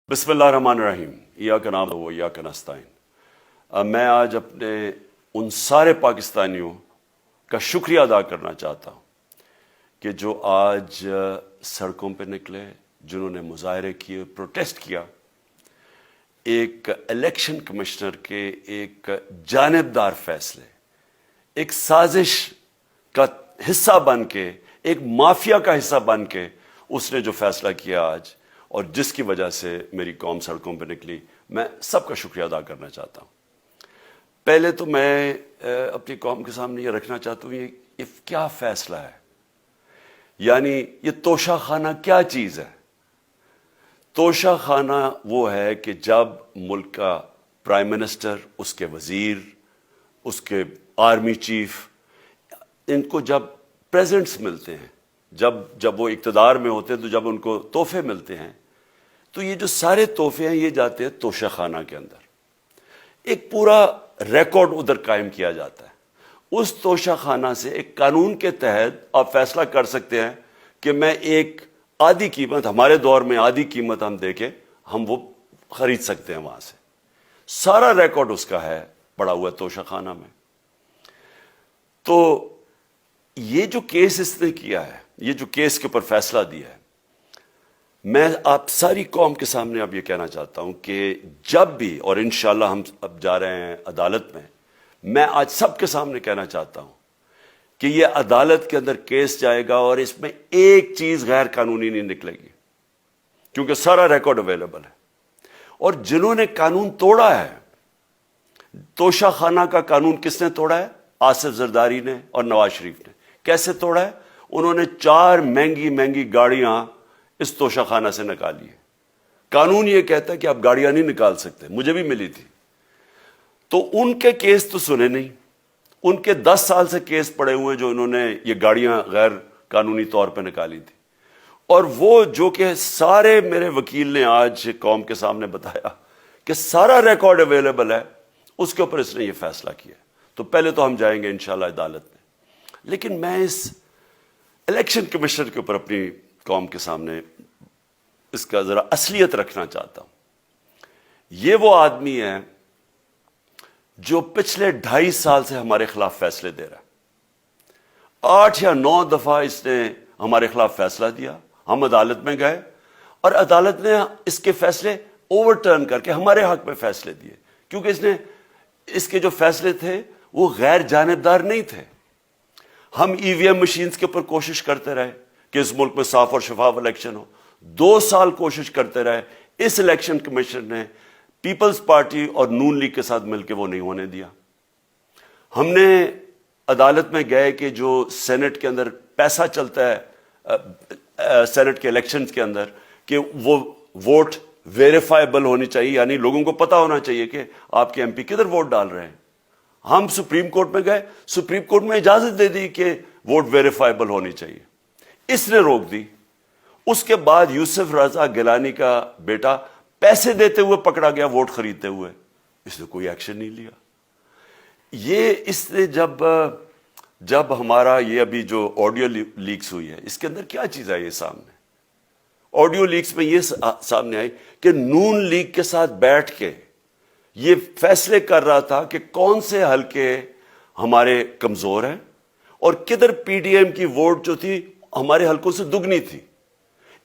بسم اللہ الرحمن الرحیم ایاک نعبد و ایاک نستعین۔ میں آج اپنے ان سارے پاکستانیوں کا شکریہ ادا کرنا چاہتا ہوں کہ جو آج سڑکوں پہ نکلے، جنہوں نے مظاہرے کیے، پروٹیسٹ کیا، ایک الیکشن کمشنر کے ایک جانبدار فیصلے، ایک سازش کا حصہ بن کے، ایک مافیا کا حصہ بن کے اس نے جو فیصلہ کیا آج، اور جس کی وجہ سے میری قوم سڑکوں پہ نکلی، میں سب کا شکریہ ادا کرنا چاہتا ہوں۔ پہلے تو میں اپنی قوم کے سامنے یہ رکھنا چاہتا ہوں یہ کیا فیصلہ ہے، یعنی یہ توشہ خانہ کیا چیز ہے؟ توشہ خانہ وہ ہے کہ جب ملک کا پرائم منسٹر، اس کے وزیر، اس کے آرمی چیف، ان کو جب پریزنٹس ملتے ہیں، جب وہ اقتدار میں ہوتے ہیں، تو جب ان کو تحفے ملتے ہیں، تو یہ جو سارے تحفے ہیں یہ جاتے ہیں توشہ خانہ کے اندر۔ ایک پورا ریکارڈ ادھر قائم کیا جاتا ہے۔ اس توشہ خانہ سے ایک قانون کے تحت آپ فیصلہ کر سکتے ہیں کہ میں ایک آدھی قیمت، ہمارے دور میں آدھی قیمت ہم دے کے ہم وہ خرید سکتے ہیں وہاں سے۔ سارا ریکارڈ اس کا ہے پڑا ہوا ہے توشہ خانہ میں۔ تو یہ جو کیس اس نے کیا ہے، یہ جو کیس کے اوپر فیصلہ دیا ہے، میں آپ ساری قوم کے سامنے اب یہ کہنا چاہتا ہوں کہ جب بھی، اور انشاءاللہ ہم اب جا رہے ہیں عدالت میں آج سب کے سامنے کہنا چاہتا ہوں کہ یہ عدالت کے اندر کیس جائے گا اور اس میں ایک چیز غیر قانونی نہیں نکلے گی، کیونکہ سارا ریکارڈ اویلیبل ہے۔ اور جنہوں نے قانون توڑا ہے، توشہ خانہ کا قانون کس نے توڑا ہے؟ آصف زرداری نے اور نواز شریف نے۔ کیسے توڑا ہے؟ انہوں نے 4 مہنگی گاڑیاں اس توشہ خانہ سے نکالی ہے۔ قانون یہ کہتا ہے کہ آپ گاڑیاں نہیں نکال سکتے، مجھے بھی ملی تھی۔ تو ان کے کیس تو سنے نہیں، ان کے 10 سال سے کیس پڑے ہوئے جو انہوں نے یہ گاڑیاں غیر قانونی طور پہ نکالی تھی۔ اور وہ جو کہ سارے میرے وکیل نے آج قوم کے سامنے بتایا کہ سارا ریکارڈ اویلیبل ہے، اس کے اوپر اس نے یہ فیصلہ کیا۔ تو پہلے تو ہم جائیں گے انشاءاللہ عدالت میں، لیکن میں اس الیکشن کمیشن کے اوپر اپنی قوم کے سامنے اس کا ذرا اصلیت رکھنا چاہتا ہوں۔ یہ وہ آدمی ہے جو پچھلے 2.5 سال سے ہمارے خلاف فیصلے دے رہا ہے۔ 8 یا 9 دفعہ اس نے ہمارے خلاف فیصلہ دیا، ہم عدالت میں گئے اور عدالت نے اس کے فیصلے اوور ٹرن کر کے ہمارے حق میں فیصلے دیے، کیونکہ اس کے جو فیصلے تھے وہ غیر جانبدار نہیں تھے۔ ہم ای وی ایم مشینز کے اوپر کوشش کرتے رہے کہ اس ملک میں صاف اور شفاف الیکشن ہو، 2 سال کوشش کرتے رہے۔ اس الیکشن کمیشن نے پیپلز پارٹی اور نون لیگ کے ساتھ مل کے وہ نہیں ہونے دیا۔ ہم نے عدالت میں گئے کہ جو سینٹ کے اندر پیسہ چلتا ہے، سینٹ کے الیکشنز کے اندر، کہ وہ ووٹ ویریفائبل ہونی چاہیے، یعنی لوگوں کو پتہ ہونا چاہیے کہ آپ کے ایم پی کدھر ووٹ ڈال رہے ہیں۔ ہم سپریم کورٹ میں گئے، سپریم کورٹ میں اجازت دے دی کہ ووٹ ویریفائبل ہونی چاہیے، اس نے روک دی۔ اس کے بعد یوسف رضا گیلانی کا بیٹا پیسے دیتے ہوئے پکڑا گیا ووٹ خریدتے ہوئے، اس نے کوئی ایکشن نہیں لیا۔ یہ اس نے جب ہمارا یہ ابھی جو آڈیو لیکس ہوئی ہے، اس کے اندر کیا چیز آئی ہے سامنے؟ آڈیو لیکس میں یہ سامنے آئی کہ نون لیگ کے ساتھ بیٹھ کے یہ فیصلے کر رہا تھا کہ کون سے حلقے ہمارے کمزور ہیں اور کدھر پی ڈی ایم کی ووٹ جو تھی ہمارے حلقوں سے دگنی تھی۔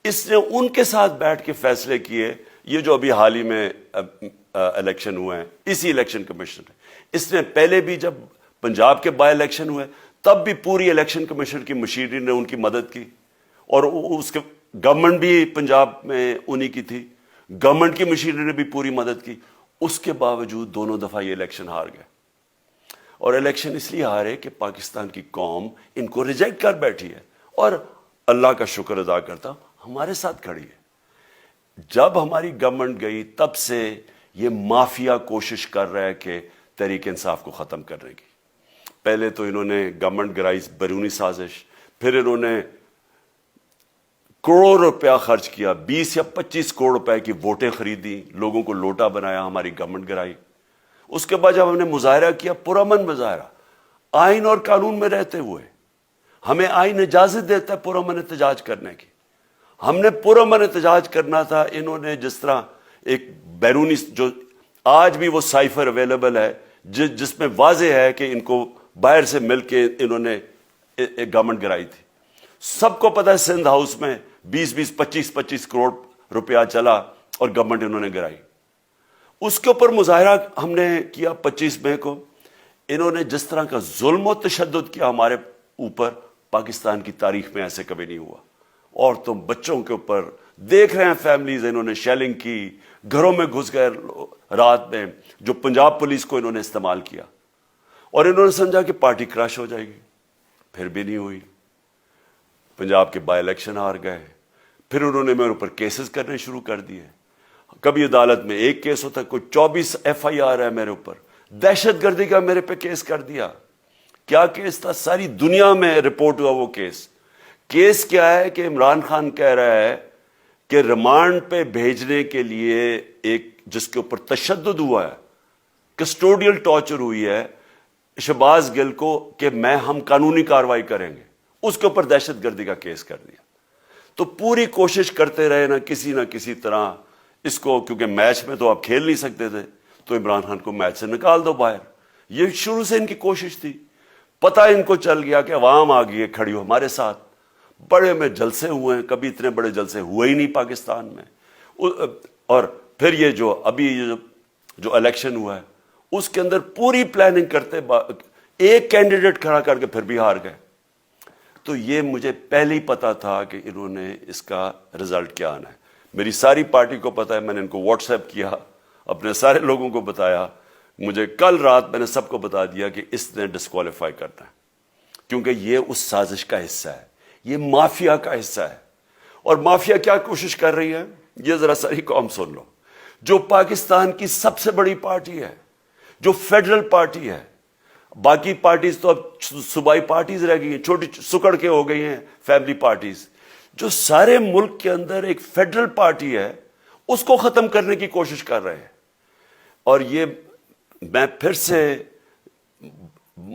اس نے ان کے ساتھ بیٹھ کے فیصلے کیے۔ یہ جو ابھی حال ہی میں الیکشن ہوئے ہیں، اسی الیکشن کمیشن نے، اس نے پہلے بھی جب پنجاب کے بائی الیکشن ہوئے تب بھی پوری الیکشن کمیشن کی مشینری نے ان کی مدد کی، اور اس کے گورنمنٹ بھی پنجاب میں انہی کی تھی، گورنمنٹ کی مشینری نے بھی پوری مدد کی۔ اس کے باوجود دونوں دفعہ یہ الیکشن ہار گئے، اور الیکشن اس لیے ہارے کہ پاکستان کی قوم ان کو ریجیکٹ کر بیٹھی ہے، اور اللہ کا شکر ادا کرتا ہوں ہمارے ساتھ کھڑی ہے۔ جب ہماری گورنمنٹ گئی تب سے یہ مافیا کوشش کر رہا ہے کہ تحریک انصاف کو ختم کرنے کی۔ پہلے تو انہوں نے گورنمنٹ گرائی بیرونی سازش، پھر انہوں نے کروڑ روپیہ خرچ کیا، 20 یا 25 کروڑ روپے کی ووٹیں خریدی، لوگوں کو لوٹا بنایا، ہماری گورنمنٹ گرائی۔ اس کے بعد جب ہم نے مظاہرہ کیا، پرامن مظاہرہ، آئین اور قانون میں رہتے ہوئے، ہمیں آئین اجازت دیتا ہے پرامن احتجاج کرنے کی، ہم نے پرامن احتجاج کرنا تھا۔ انہوں نے جس طرح ایک بیرونی جو آج بھی وہ سائفر اویلیبل ہے جس میں واضح ہے کہ ان کو باہر سے مل کے انہوں نے ایک گورنمنٹ گرائی تھی. سب کو پتہ ہے سندھ ہاؤس میں 20-25 کروڑ روپیہ چلا اور گورنمنٹ انہوں نے گرائی. اس کے اوپر مظاہرہ ہم نے کیا 25 مئی کو. انہوں نے جس طرح کا ظلم و تشدد کیا ہمارے اوپر پاکستان کی تاریخ میں ایسے کبھی نہیں ہوا. عورتوں بچوں کے اوپر دیکھ رہے ہیں فیملیز, انہوں نے شیلنگ کی, گھروں میں گھس گئے رات میں, جو پنجاب پولیس کو انہوں نے استعمال کیا اور انہوں نے سمجھا کہ پارٹی کراش ہو جائے گی. پھر بھی نہیں ہوئی. پنجاب کے بائی الیکشن ہار گئے. پھر انہوں نے میرے اوپر کیسز کرنے شروع کر دیے. کبھی عدالت میں ایک کیس ہوتا ہے, کوئی 24 FIR ہے میرے اوپر. دہشت گردی کا میرے پہ کیس کر دیا. کیا کیس تھا؟ ساری دنیا میں رپورٹ ہوا وہ کیس. کیس کیا ہے کہ عمران خان کہہ رہا ہے کہ ریمانڈ پہ بھیجنے کے لیے ایک جس کے اوپر تشدد ہوا ہے, کسٹوڈیل ٹارچر ہوئی ہے شہباز گل کو, کہ ہم قانونی کارروائی کریں گے. اس کے اوپر دہشت گردی کا کیس کر دیا. تو پوری کوشش کرتے رہے نہ کسی طرح اس کو, کیونکہ میچ میں تو آپ کھیل نہیں سکتے تھے, تو عمران خان کو میچ سے نکال دو باہر. یہ شروع سے ان کی کوشش تھی. پتہ ان کو چل گیا کہ عوام آ گئی ہے کھڑی ہو ہمارے ساتھ. بڑے میں جلسے ہوئے ہیں, کبھی اتنے بڑے جلسے ہوئے ہی نہیں پاکستان میں. اور پھر یہ جو ابھی جو الیکشن ہوا ہے اس کے اندر پوری پلاننگ کرتے ایک کینڈیڈیٹ کھڑا کر کے پھر بھی ہار گئے. تو یہ مجھے پہلے ہی پتا تھا کہ انہوں نے اس کا رزلٹ کیا آنا ہے. میری ساری پارٹی کو پتا ہے, میں نے ان کو واٹس ایپ کیا, اپنے سارے لوگوں کو بتایا. مجھے کل رات میں نے سب کو بتا دیا کہ اس نے ڈسکوالیفائی کرنا ہے, کیونکہ یہ اس سازش کا حصہ ہے, یہ مافیا کا حصہ ہے. اور مافیا کیا کوشش کر رہی ہے یہ ذرا ساری قوم سن لو. جو پاکستان کی سب سے بڑی پارٹی ہے, جو فیڈرل پارٹی ہے, باقی پارٹیز تو اب صوبائی پارٹیز رہ گئی ہیں, چھوٹی سکڑ کے ہو گئی ہیں فیملی پارٹیز. جو سارے ملک کے اندر ایک فیڈرل پارٹی ہے اس کو ختم کرنے کی کوشش کر رہے ہیں. اور یہ میں پھر سے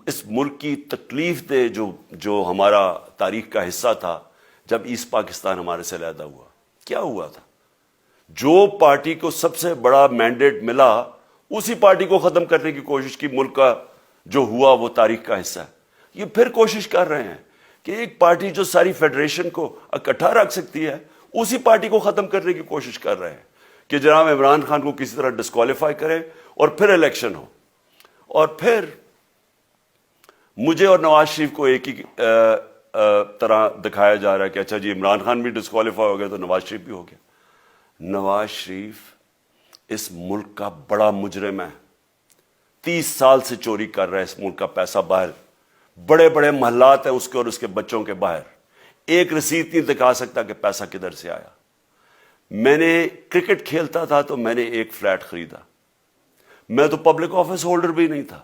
اس ملک کی تکلیف دے جو ہمارا تاریخ کا حصہ تھا, جب ایسٹ پاکستان ہمارے سے علیحدہ ہوا, کیا ہوا تھا؟ جو پارٹی کو سب سے بڑا مینڈیٹ ملا اسی پارٹی کو ختم کرنے کی کوشش کی. ملک کا جو ہوا وہ تاریخ کا حصہ ہے. یہ پھر کوشش کر رہے ہیں کہ ایک پارٹی جو ساری فیڈریشن کو اکٹھا رکھ سکتی ہے اسی پارٹی کو ختم کرنے کی کوشش کر رہے ہیں کہ جناب عمران خان کو کسی طرح ڈسکوالیفائی کرے اور پھر الیکشن ہو. اور پھر مجھے اور نواز شریف کو ایک ہی طرح دکھایا جا رہا ہے کہ اچھا جی عمران خان بھی ڈسکوالیفائی ہو گیا تو نواز شریف بھی ہو گیا. نواز شریف اس ملک کا بڑا مجرم ہے. 30 سال سے چوری کر رہا ہے اس ملک کا پیسہ باہر. بڑے بڑے محلات ہیں اس کے اور اس کے بچوں کے باہر. ایک رسید نہیں دکھا سکتا کہ پیسہ کدھر سے آیا. میں نے کرکٹ کھیلتا تھا تو میں نے ایک فلیٹ خریدا. میں تو پبلک آفس ہولڈر بھی نہیں تھا.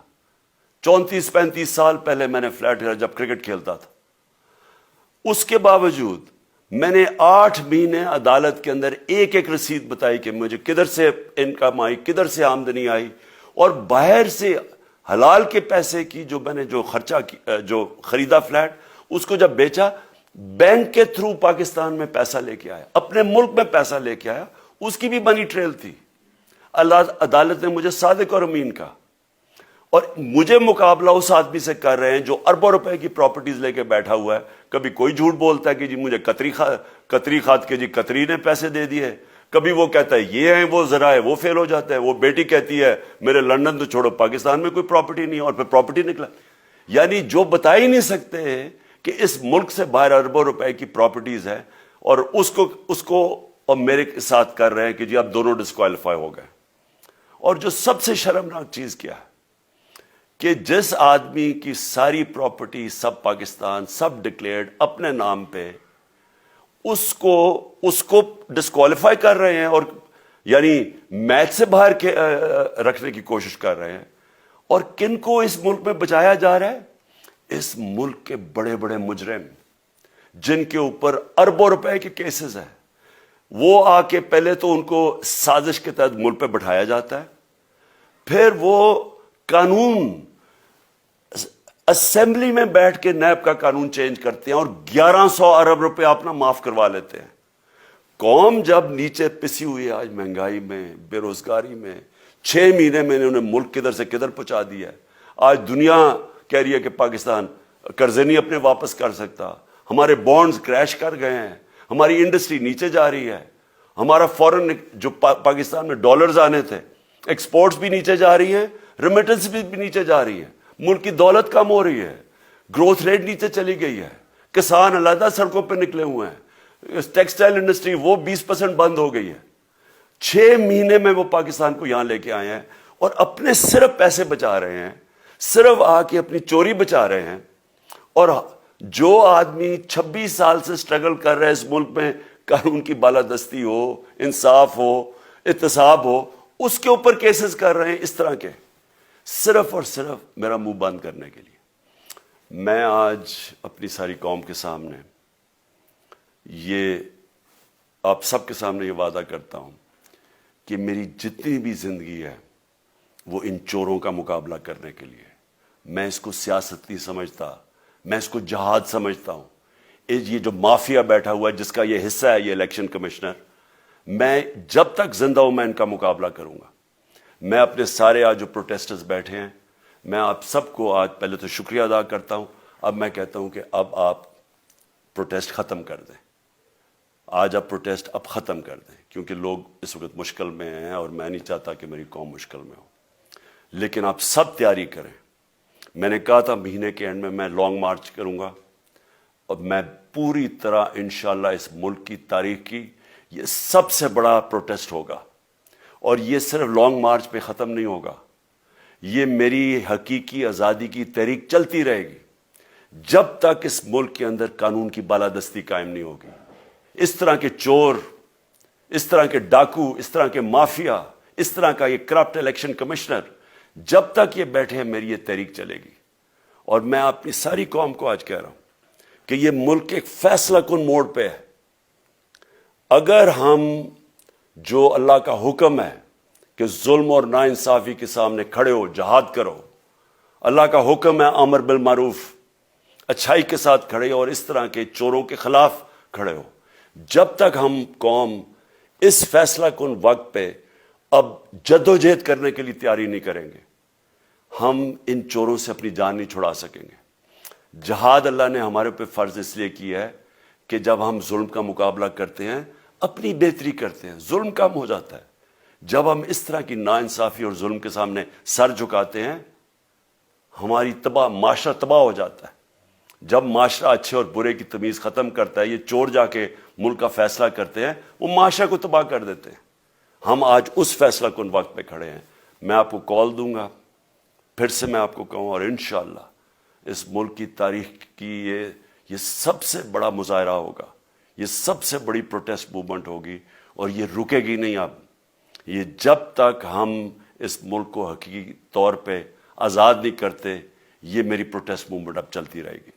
34-35 سال پہلے میں نے فلیٹ خریدا جب کرکٹ کھیلتا تھا. اس کے باوجود میں نے 8 مہینے عدالت کے اندر ایک ایک رسید بتائی کہ مجھے کدھر سے انکم آئی, کدھر سے آمدنی آئی, اور باہر سے حلال کے پیسے کی جو میں نے جو خرچہ جو خریدا فلیٹ, اس کو جب بیچا بینک کے تھرو پاکستان میں پیسہ لے کے آیا, اپنے ملک میں پیسہ لے کے آیا. اس کی بھی منی ٹریل تھی. عدالت نے مجھے صادق اور امین کا, اور مجھے مقابلہ اس آدمی سے کر رہے ہیں جو اربوں روپے کی پراپرٹیز لے کے بیٹھا ہوا ہے. کبھی کوئی جھوٹ بولتا ہے کہ جی مجھے قطری کھاد کے جی قطری نے پیسے دے دیے, کبھی وہ کہتا ہے یہ ہیں وہ ذرائع, وہ فیل ہو جاتا ہے. وہ بیٹی کہتی ہے میرے لندن تو چھوڑو پاکستان میں کوئی پراپرٹی نہیں, اور پھر پراپرٹی نکلا. یعنی جو بتا ہی نہیں سکتے کہ اس ملک سے باہر اربوں روپے کی پراپرٹیز ہے, اور اس کو اور میرے ساتھ کر رہے ہیں کہ جی اب دونوں ڈسکوالیفائی ہو گئے. اور جو سب سے شرمناک چیز کیا ہے کہ جس آدمی کی ساری پراپرٹی سب پاکستان سب ڈکلیئرڈ اپنے نام پہ, اس کو ڈسکوالیفائی کر رہے ہیں, اور یعنی میچ سے باہر رکھنے کی کوشش کر رہے ہیں. اور کن کو اس ملک میں بچایا جا رہا ہے؟ اس ملک کے بڑے بڑے مجرم جن کے اوپر اربوں روپے کے کیسز ہیں, وہ آ کے پہلے تو ان کو سازش کے تحت ملک پہ بٹھایا جاتا ہے, پھر وہ قانون اسمبلی میں بیٹھ کے نیب کا قانون چینج کرتے ہیں اور 1100 ارب روپے اپنا معاف کروا لیتے ہیں. قوم جب نیچے پسی ہوئی ہے آج مہنگائی میں, بے روزگاری میں, 6 مہینے میں انہوں نے ملک کدھر سے کدھر پہنچا دیا ہے. آج دنیا کہہ رہی ہے کہ پاکستان قرضے نہیں اپنے واپس کر سکتا, ہمارے بانڈز کریش کر گئے ہیں, ہماری انڈسٹری نیچے جا رہی ہے, ہمارا فورن جو پاکستان میں ڈالرز آنے تھے ایکسپورٹس بھی نیچے جا رہی ہیں, ریمیٹنس بھی نیچے جا رہی ہے, ملک کی دولت کم ہو رہی ہے, گروتھ ریٹ نیچے چلی گئی ہے, کسان علیحدہ سڑکوں پہ نکلے ہوئے ہیں, ٹیکسٹائل انڈسٹری وہ 20% بند ہو گئی ہے. 6 مہینے میں وہ پاکستان کو یہاں لے کے آئے ہیں اور اپنے صرف پیسے بچا رہے ہیں, صرف آ کے اپنی چوری بچا رہے ہیں. اور جو آدمی 26 سال سے سٹرگل کر رہے ہیں اس ملک میں, قانون کی بالادستی ہو, انصاف ہو, احتساب ہو, اس کے اوپر کیسز کر رہے ہیں اس طرح کے, صرف اور صرف میرا منہ بند کرنے کے لیے. میں آج اپنی ساری قوم کے سامنے یہ آپ سب کے سامنے یہ وعدہ کرتا ہوں کہ میری جتنی بھی زندگی ہے وہ ان چوروں کا مقابلہ کرنے کے لیے. میں اس کو سیاست نہیں سمجھتا, میں اس کو جہاد سمجھتا ہوں. یہ جو مافیا بیٹھا ہوا ہے جس کا یہ حصہ ہے یہ الیکشن کمشنر, میں جب تک زندہ ہوں میں ان کا مقابلہ کروں گا. میں اپنے سارے آج جو پروٹیسٹرز بیٹھے ہیں, میں آپ سب کو آج پہلے تو شکریہ ادا کرتا ہوں. اب میں کہتا ہوں کہ اب آپ پروٹیسٹ ختم کر دیں. آج آپ پروٹیسٹ اب ختم کر دیں, کیونکہ لوگ اس وقت مشکل میں ہیں اور میں نہیں چاہتا کہ میری قوم مشکل میں ہو. لیکن آپ سب تیاری کریں. میں نے کہا تھا مہینے کے اینڈ میں لانگ مارچ کروں گا, اور میں پوری طرح انشاءاللہ اس ملک کی تاریخ کی یہ سب سے بڑا پروٹیسٹ ہوگا. اور یہ صرف لانگ مارچ پہ ختم نہیں ہوگا, یہ میری حقیقی آزادی کی تحریک چلتی رہے گی جب تک اس ملک کے اندر قانون کی بالادستی قائم نہیں ہوگی. اس طرح کے چور, اس طرح کے ڈاکو, اس طرح کے مافیا, اس طرح کا یہ کرپٹ الیکشن کمشنر جب تک یہ بیٹھے ہیں میری یہ تحریک چلے گی. اور میں اپنی ساری قوم کو آج کہہ رہا ہوں کہ یہ ملک ایک فیصلہ کن موڑ پہ ہے. اگر ہم جو اللہ کا حکم ہے کہ ظلم اور ناانصافی کے سامنے کھڑے ہو, جہاد کرو, اللہ کا حکم ہے امر بالمعروف, اچھائی کے ساتھ کھڑے ہو اور اس طرح کے چوروں کے خلاف کھڑے ہو, جب تک ہم قوم اس فیصلہ کن وقت پہ اب جدوجہد کرنے کے لیے تیاری نہیں کریں گے, ہم ان چوروں سے اپنی جان نہیں چھڑا سکیں گے. جہاد اللہ نے ہمارے پہ فرض اس لیے کیا ہے کہ جب ہم ظلم کا مقابلہ کرتے ہیں اپنی بہتری کرتے ہیں, ظلم کم ہو جاتا ہے. جب ہم اس طرح کی ناانصافی اور ظلم کے سامنے سر جھکاتے ہیں ہماری معاشرہ تباہ ہو جاتا ہے. جب معاشرہ اچھے اور برے کی تمیز ختم کرتا ہے, یہ چور جا کے ملک کا فیصلہ کرتے ہیں, وہ معاشرہ کو تباہ کر دیتے ہیں. ہم آج اس فیصلہ کن وقت پہ کھڑے ہیں. میں آپ کو کال دوں گا, پھر سے میں آپ کو کہوں, اور انشاءاللہ اس ملک کی تاریخ کی یہ سب سے بڑا مظاہرہ ہوگا, یہ سب سے بڑی پروٹیسٹ موومنٹ ہوگی, اور یہ رکے گی نہیں. اب یہ جب تک ہم اس ملک کو حقیقی طور پہ آزاد نہیں کرتے, یہ میری پروٹیسٹ موومنٹ اب چلتی رہے گی.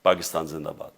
پاکستان زندہ باد.